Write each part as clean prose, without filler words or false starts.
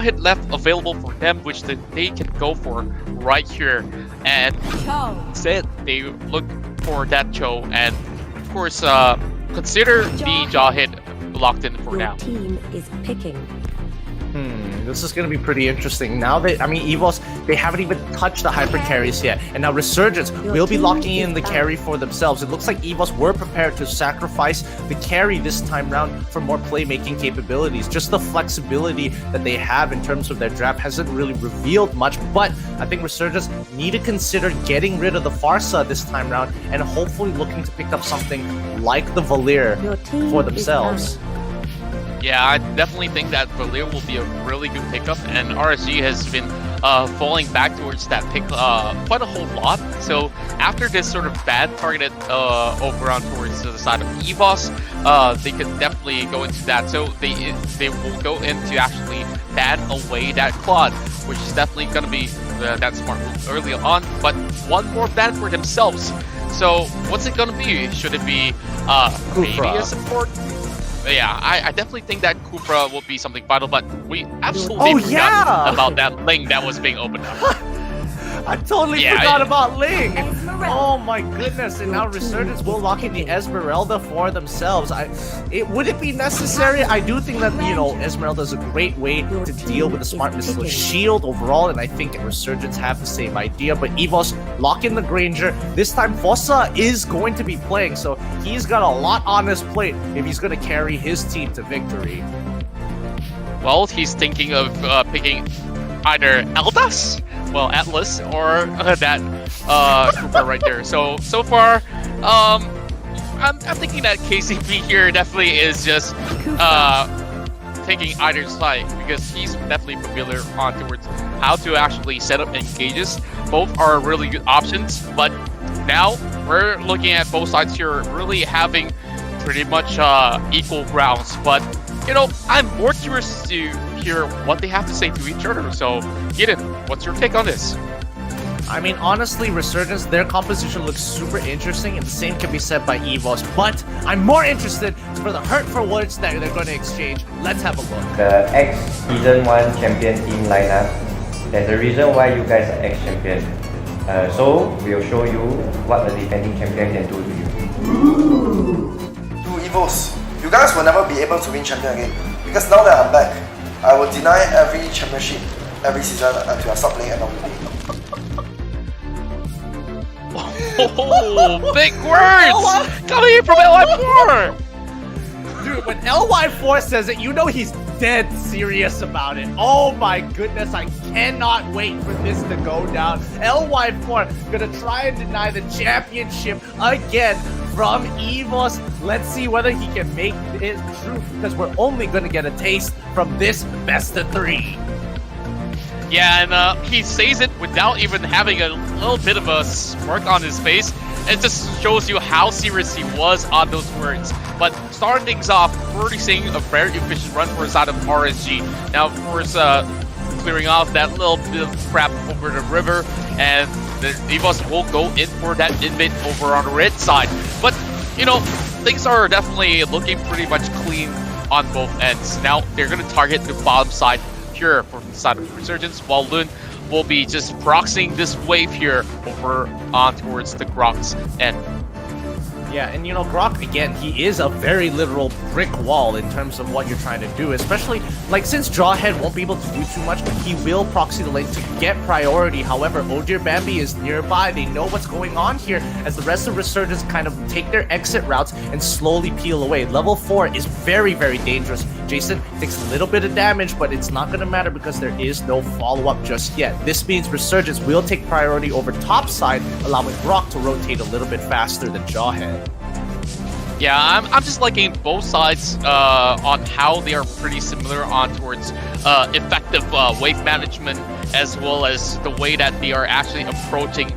hit left available for them, which they can go for right here. And instead, they look for that Cho, and of course, consider the jaw hit locked in for now. Team is picking. This is going to be pretty interesting. Now that, Evos, they haven't even touched the hyper carries yet. And now Resurgence will be locking in the carry for themselves. It looks like Evos were prepared to sacrifice the carry this time round for more playmaking capabilities. Just the flexibility that they have in terms of their draft hasn't really revealed much, but I think Resurgence need to consider getting rid of the Farsa this time round and hopefully looking to pick up something like the Valir for themselves. Yeah, I definitely think that Valir will be a really good pickup, and Rsg has been falling back towards that pick quite a whole lot. So after this sort of bad targeted overrun towards the side of Evos, they could definitely go into that. So they will go into actually ban away that Claude, which is definitely going to be that smart move early on. But one more ban for themselves. So what's it going to be? Should it be maybe a support? Yeah, I definitely think that Kupra will be something vital, but we absolutely forgot about that link that was being opened up. I totally forgot about Ling! Oh my goodness, and now Resurgence will lock in the Esmeralda for themselves. Would it be necessary? I do think that, Esmeralda is a great way to deal with the Smart Missile Shield overall, and I think Resurgence have the same idea, but Evos lock in the Granger. This time, Fossa is going to be playing, so he's got a lot on his plate if he's going to carry his team to victory. Well, he's thinking of picking either Atlas, or that Cooper right there. So far, I'm thinking that KCP here definitely is just taking either side, because he's definitely familiar on towards how to actually set up engages. Both are really good options, but now we're looking at both sides here really having pretty much equal grounds. But I'm more curious to hear what they have to say to each other. So, Gideon, what's your take on this? Honestly, Resurgence, their composition looks super interesting, and the same can be said by Evos, but I'm more interested for the hurtful words that they're going to exchange. Let's have a look. The ex-Season 1 champion team lineup, there's a reason why you guys are ex-champion. So, we'll show you what the defending champion can do to you. To Evos, you guys will never be able to win champion again, because now that I'm back, I will deny every championship every season until I stop playing MLB. Oh, big words! Coming from LY4! Dude, when LY4 says it, he's dead serious about it. Oh my goodness, I cannot wait for this to go down. LY4 gonna try and deny the championship again from Evos. Let's see whether he can make it true, because we're only gonna get a taste from this best of 3. Yeah, and he says it without even having a little bit of a smirk on his face. It just shows you how serious he was on those words. But starting things off, already seeing a very efficient run for the side of RSG. Now, of course, clearing off that little bit of crap over the river, and the Evos will go in for that inmate over on the red side. But, things are definitely looking pretty much clean on both ends. Now, they're going to target the bottom side here for the side of Resurgence, while Lun will be just proxying this wave here over on towards the Grok's end. Yeah, and Grok, again, he is a very literal brick wall in terms of what you're trying to do, especially, since Jawhead won't be able to do too much, but he will proxy the lane to get priority. However, Oh Dear Bambi is nearby. They know what's going on here as the rest of Resurgence kind of take their exit routes and slowly peel away. Level 4 is very, very dangerous. Jason takes a little bit of damage, but it's not going to matter because there is no follow-up just yet. This means Resurgence will take priority over top side, allowing Grok to rotate a little bit faster than Jawhead. Yeah, I'm just liking both sides on how they are pretty similar on towards effective wave management, as well as the way that they are actually approaching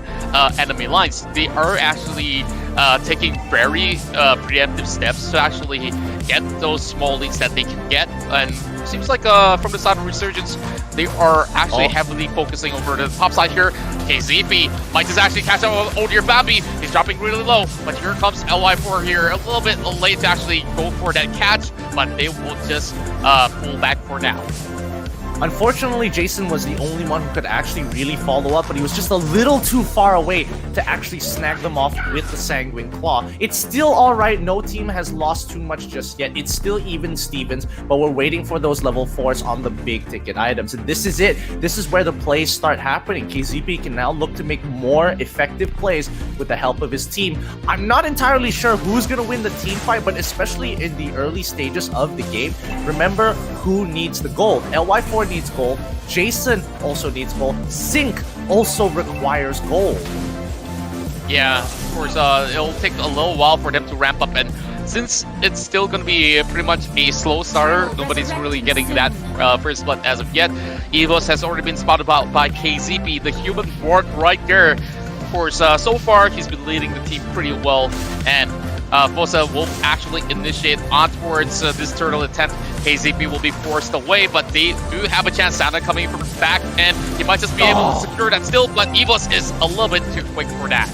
enemy lines. They are actually taking very preemptive steps to actually get those small leads that they can get, and seems like from the side of Resurgence, they are actually heavily focusing over the top side here. KZP might just actually catch up with Oh Dear Bambi. He's dropping really low, but here comes LY4 here, a little bit late to actually go for that catch, but they will just pull back for now. Unfortunately, Jason was the only one who could actually really follow up, but he was just a little too far away to actually snag them off with the Sanguine Claw. It's still alright, no team has lost too much just yet. It's still even Stevens, but we're waiting for those level 4s on the big ticket items. And this is it. This is where the plays start happening. KZP can now look to make more effective plays with the help of his team. I'm not entirely sure who's going to win the team fight, but especially in the early stages of the game, remember who needs the gold. LY4 needs gold. Jason also needs gold. Sync also requires gold. Yeah, of course, it'll take a little while for them to ramp up, and since it's still going to be pretty much a slow starter, nobody's really getting that first blood as of yet. Evos has already been spotted out by KZP, the human ward right there. Of course, so far he's been leading the team pretty well, and Fosa will actually initiate on towards this turtle attempt. KZP will be forced away, but they do have a chance. Santa coming from the back, and he might just be able to secure that still, but Evos is a little bit too quick for that.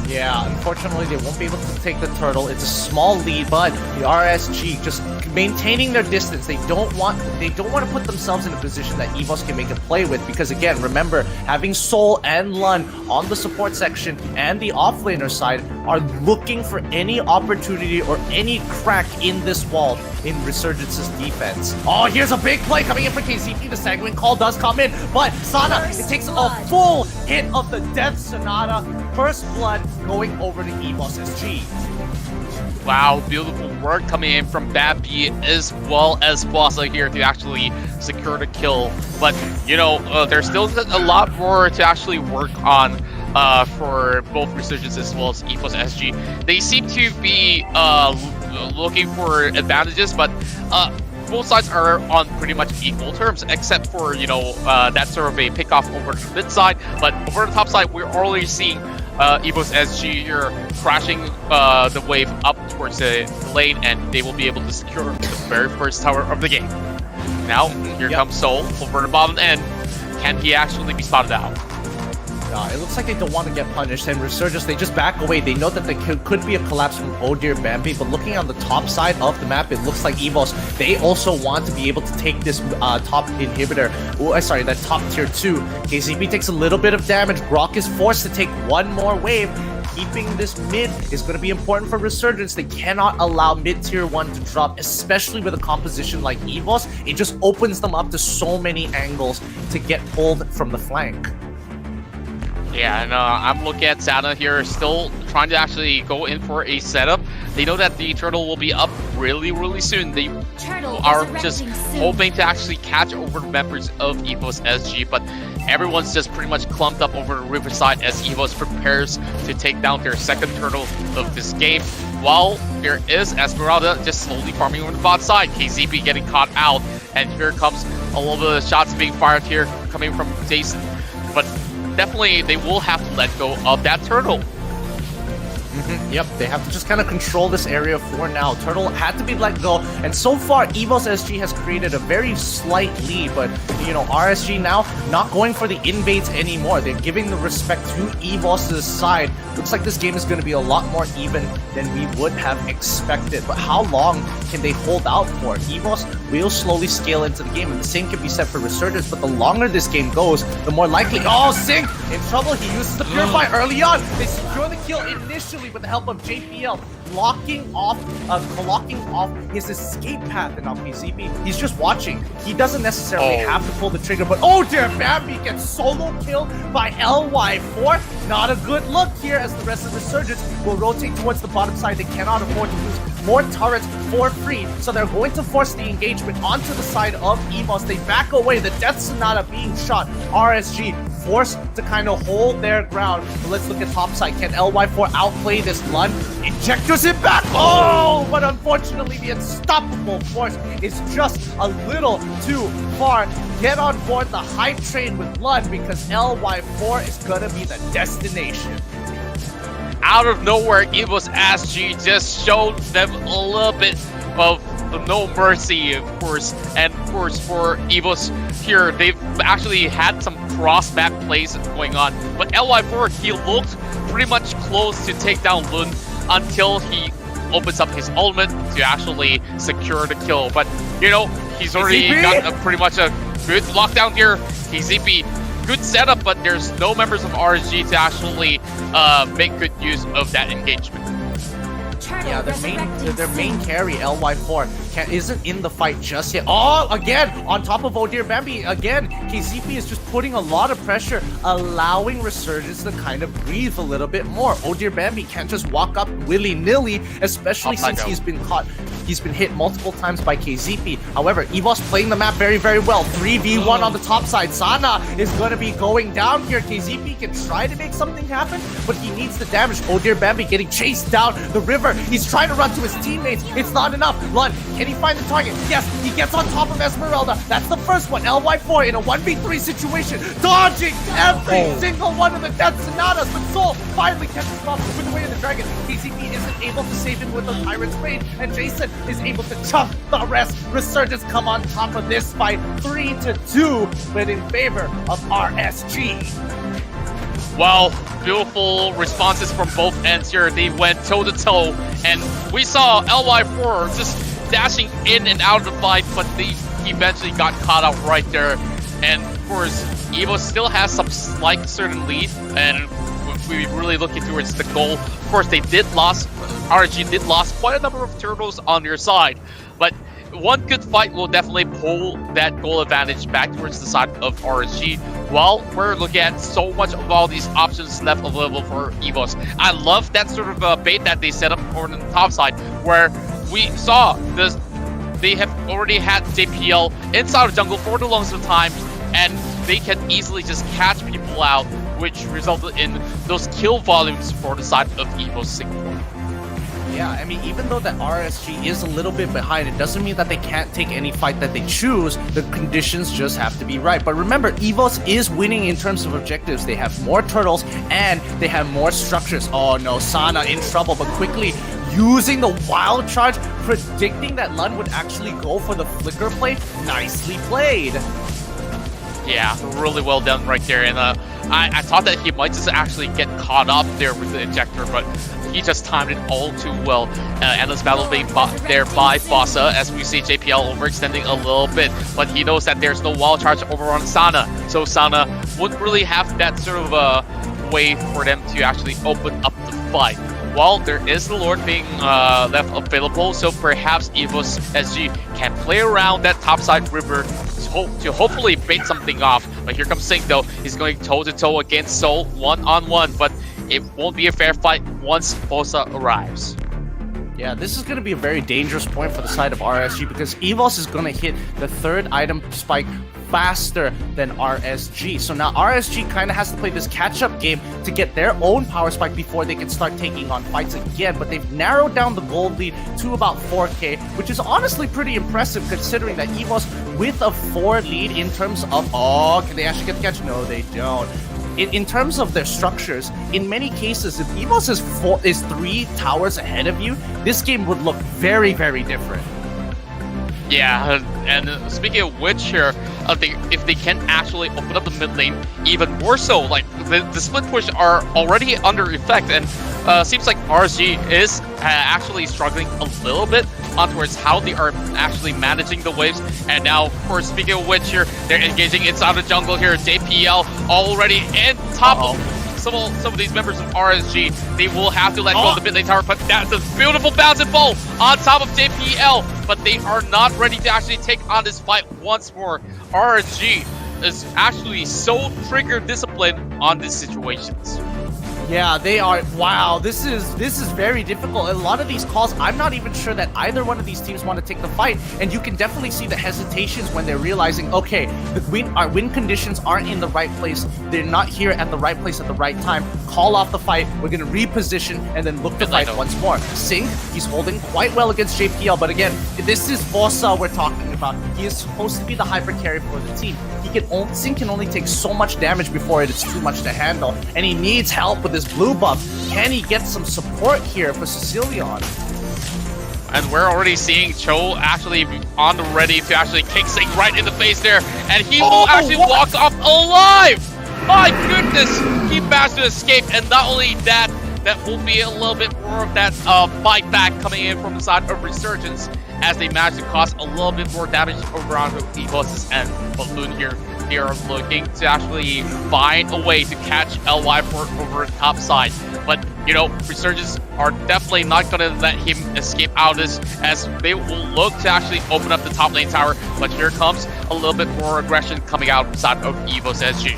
Yeah, unfortunately, they won't be able to take the turtle. It's a small lead, but the RSG just maintaining their distance. They don't want to put themselves in a position that Evos can make a play with, because again, remember, having Sol and Lun on the support section and the offlaner side are looking for any opportunity or any crack in this wall in Resurgence's defense. Oh, here's a big play coming in for KZP. The Sanguine Call does come in, but Sana, it takes a full hit of the Death Sonata. First blood going over to Evos SG. Wow, beautiful work coming in from Babby as well as Fosa here to actually secure the kill. But, you know, there's still a lot more to actually work on for both Resurgence as well as Evos SG. They seem to be looking for advantages, but both sides are on pretty much equal terms, except for, you know, that sort of a pick-off over the mid side. But over the top side, we're already seeing Evos SG here crashing the wave up towards the lane, and they will be able to secure the very first tower of the game. Now, here comes Sol over the bottom end. Can he actually be spotted out? It looks like they don't want to get punished, and Resurgence, they just back away. They know that there could be a collapse from Oh Dear Bambi, but looking on the top side of the map, it looks like Evos, they also want to be able to take this top inhibitor. Oh, sorry, that top tier 2. KCP takes a little bit of damage. Grok is forced to take one more wave. Keeping this mid is going to be important for Resurgence. They cannot allow mid tier 1 to drop, especially with a composition like Evos. It just opens them up to so many angles to get pulled from the flank. Yeah, and I'm looking at Santa here, still trying to actually go in for a setup. They know that the turtle will be up really, really soon. They are just hoping to actually catch over the members of Evos SG, but everyone's just pretty much clumped up over the riverside as Evos prepares to take down their second turtle of this game. While there is Esmeralda just slowly farming over the bot side, KZP getting caught out, and here comes a little bit of shots being fired here coming from Jason. But definitely, they will have to let go of that turtle. Yep, they have to just kind of control this area for now. Turtle had to be let go, and so far, Evos SG has created a very slight lead, but, you know, RSG now not going for the invades anymore. They're giving the respect to Evos' side. Looks like this game is going to be a lot more even than we would have expected, but how long can they hold out for? Evos will slowly scale into the game, and the same can be said for Resurgence, but the longer this game goes, the more likely... Oh, Sync! In trouble, he uses the Purify early on. They secure the kill initially with the help of JPL, locking off his escape path. And now KZP, he's just watching. He doesn't necessarily have to pull the trigger, but oh dear, Bambi gets solo killed by LY4. Not a good look here as the rest of the Resurgence will rotate towards the bottom side. They cannot afford to lose more turrets for free, so they're going to force the engagement onto the side of Evos. They back away, the Death Sonata being shot. RSG forced to kind of hold their ground. But let's look at top side. Can LY4 outplay this Lun? Injectors it back! Oh! But unfortunately, the unstoppable force is just a little too far. Get on board the hype train with Lun, because LY4 is gonna be the destination. Out of nowhere, Evos SG just showed them a little bit of no mercy, of course. And of course, for Evos here, they've actually had some cross-map plays going on. But LY4, he looked pretty much close to take down Lun until he opens up his ultimate to actually secure the kill. But, you know, he's already got pretty much a good lockdown here. KZP, good setup, but there's no members of RSG to actually make good use of that engagement. Yeah, their main carry, LY4, isn't in the fight just yet. Oh, again, on top of Oh Dear Bambi, again, KZP is just putting a lot of pressure, allowing Resurgence to kind of breathe a little bit more. Oh Dear Bambi can't just walk up willy-nilly, especially since he's been caught. He's been hit multiple times by KZP. However, Evos playing the map very, very well. 3v1 on the top side. Sana is going to be going down here. KZP can try to make something happen, but he needs the damage. Oh Dear Bambi getting chased down the river. He's trying to run to his teammates. It's not enough. Lund, can he find the target? Yes, he gets on top of Esmeralda. That's the first one. LY4 in a 1v3 situation, dodging every single one of the Death Sonatas. But Soul finally catches him up with the Way of the Dragon. KZP isn't able to save him with the Tyrant's Raid, and Jason is able to chunk the rest. Resurgence come on top of this fight 3-2, but in favor of RSG. Wow, beautiful responses from both ends here. They went toe-to-toe, and we saw LY4 just dashing in and out of the fight, but they eventually got caught out right there. And of course, Evo still has some slight certain lead, and we really looking towards the goal. Of course, RSG did lost quite a number of turtles on their side, but one good fight will definitely pull that goal advantage back towards the side of RSG. While we're looking at so much of all these options left available for Evos. I love that sort of bait that they set up on the top side, where we saw this. They have already had JPL inside of jungle for the longest of time, and they can easily just catch people out, which resulted in those kill volumes for the side of Evos Singapore. Yeah, I mean, even though that RSG is a little bit behind, it doesn't mean that they can't take any fight that they choose. The conditions just have to be right. But remember, Evos is winning in terms of objectives. They have more turtles and they have more structures. Oh no, Sana in trouble, but quickly using the wild charge, predicting that Lund would actually go for the flicker play. Nicely played. Yeah, really well done right there. And I thought that he might just actually get caught up there with the injector, but he just timed it all too well. Endless battle being there by Bossa, as we see JPL overextending a little bit, but he knows that there's no wild charge over on Sana, so Sana wouldn't really have that sort of way for them to actually open up the fight. While there is the Lord being left available, so perhaps Evos SG can play around that topside river to hopefully bait something off. But here comes Sing though. He's going toe-to-toe against Soul, one-on-one, but it won't be a fair fight once Bossa arrives. Yeah, this is going to be a very dangerous point for the side of RSG because Evos is going to hit the third item spike faster than RSG. So now RSG kind of has to play this catch-up game to get their own power spike before they can start taking on fights again. But they've narrowed down the gold lead to about 4K, which is honestly pretty impressive considering that Evos with a 4 lead in terms of... Oh, can they actually get the catch? No, they don't. In terms of their structures, in many cases, if Evos is 3 towers ahead of you, this game would look very, very different. Yeah, and speaking of which here, if they can actually open up the mid lane even more so, like the split push are already under effect, and seems like RSG is actually struggling a little bit on towards how they are actually managing the waves. And now, of course, speaking of which here, they're engaging inside the jungle here. JPL already in top of some of these members of RSG. They will have to let go of the mid lane tower, but that's a beautiful bouncing ball on top of JPL. But they are not ready to actually take on this fight once more. RSG is actually so trigger disciplined on these situations. Yeah, they are. Wow, this is very difficult. A lot of these calls, I'm not even sure that either one of these teams want to take the fight, and you can definitely see the hesitations when they're realizing, okay, our win conditions aren't in the right place. They're not here at the right place at the right time. Call off the fight. We're gonna reposition and then look to fight once more. Sing, he's holding quite well against JPL, but again, this is Bossa we're talking about. He is supposed to be the hyper carry for the team. Sing can only take so much damage before it's too much to handle, and he needs help with this blue buff. Can he get some support here for Sicilian? And we're already seeing Cho actually on the ready to actually kick Sing right in the face there, and he will actually walk off alive! My goodness! He managed to escape, and not only that, that will be a little bit more of that bite back coming in from the side of Resurgence. as they manage to cause a little bit more damage over on Evos' end. But Loon here, they are looking to actually find a way to catch LY4 over the top side. But, you know, Resurgence are definitely not going to let him escape out of this, as they will look to actually open up the top lane tower. But here comes a little bit more aggression coming outside of Evos SG.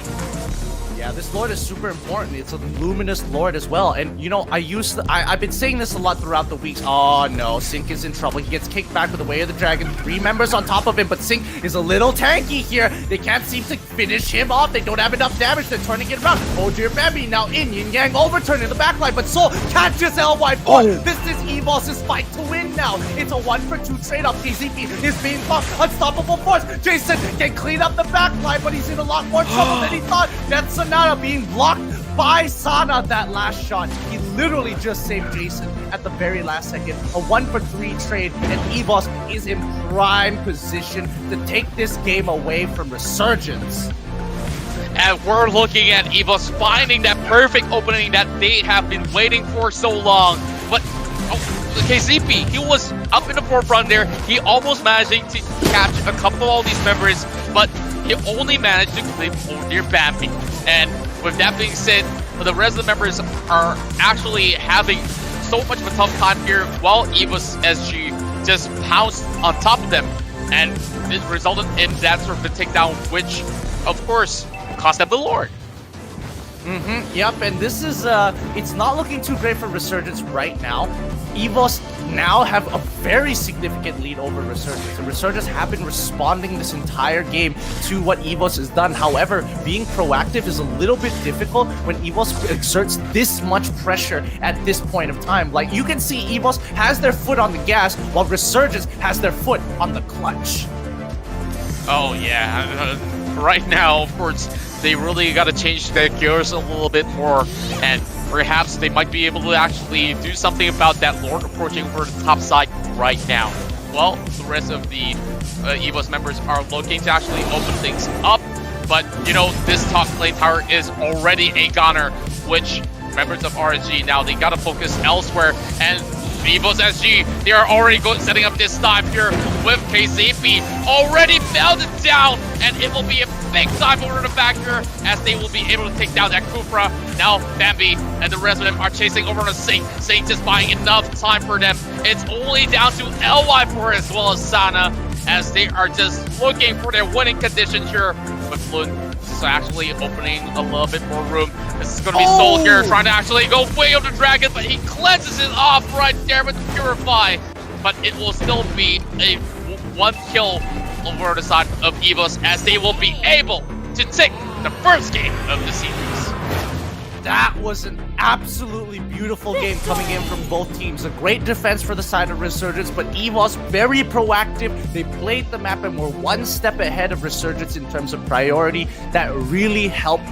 Yeah, this Lord is super important. It's a luminous Lord as well. And, you know, I've been saying this a lot throughout the weeks. Oh, no, Sync is in trouble. He gets kicked back with the Way of the Dragon. 3 members on top of him, but Sync is a little tanky here. They can't seem to finish him off. They don't have enough damage. They're turning it around. Oh, dear Bambi, now in Yin Yang overturning the backline, but Soul catches LY4. Oh. This is Evos' fight to win now. It's a 1-for-2 trade-off. KZP is being buffed. Unstoppable force. Jason can clean up the backline, but he's in a lot more trouble than he thought. That's Sonata being blocked by Sana that last shot. He literally just saved Jason at the very last second. A 1-for-3 trade, and Evos is in prime position to take this game away from Resurgence. And we're looking at Evos finding that perfect opening that they have been waiting for so long. But KZP, he was up in the forefront there. He almost managing to catch a couple of all these members, but he only managed to clip dear Bambi. And with that being said, the rest of the members are actually having so much of a tough time here, while Evos SG just pounced on top of them. And it resulted in that sort of a takedown, which, of course, cost them the Lord. Yep, and this is, it's not looking too great for Resurgence right now. Evos now have a very significant lead over Resurgence, and Resurgence have been responding this entire game to what Evos has done. However, being proactive is a little bit difficult when Evos exerts this much pressure at this point of time. Like, you can see Evos has their foot on the gas, while Resurgence has their foot on the clutch. Oh yeah, right now, of course, they really got to change their gears a little bit more, and perhaps they might be able to actually do something about that Lord approaching over the top side right now. Well, the rest of the Evos members are looking to actually open things up, but, you know, this top lane tower is already a goner, which members of Rsg now, they got to focus elsewhere, and Evos SG, they are already setting up this dive here with KZP already melted down, and it will be a big dive over the back here as they will be able to take down that Kufra. Now Bambi and the rest of them are chasing over on Saint. Saint just buying enough time for them. It's only down to LY4 as well as Sana, as they are just looking for their winning condition here. But Floon is actually opening a little bit more room. This is going to be Soul here trying to actually go way of the dragon, but he cleanses it off right there with the Purify. But it will still be a 1 kill over the side of Evos, as they will be able to take the first game of the series. That was an absolutely beautiful game coming in from both teams. A great defense for the side of Resurgence, but Evos very proactive. They played the map and were 1 step ahead of Resurgence in terms of priority. That really helped them.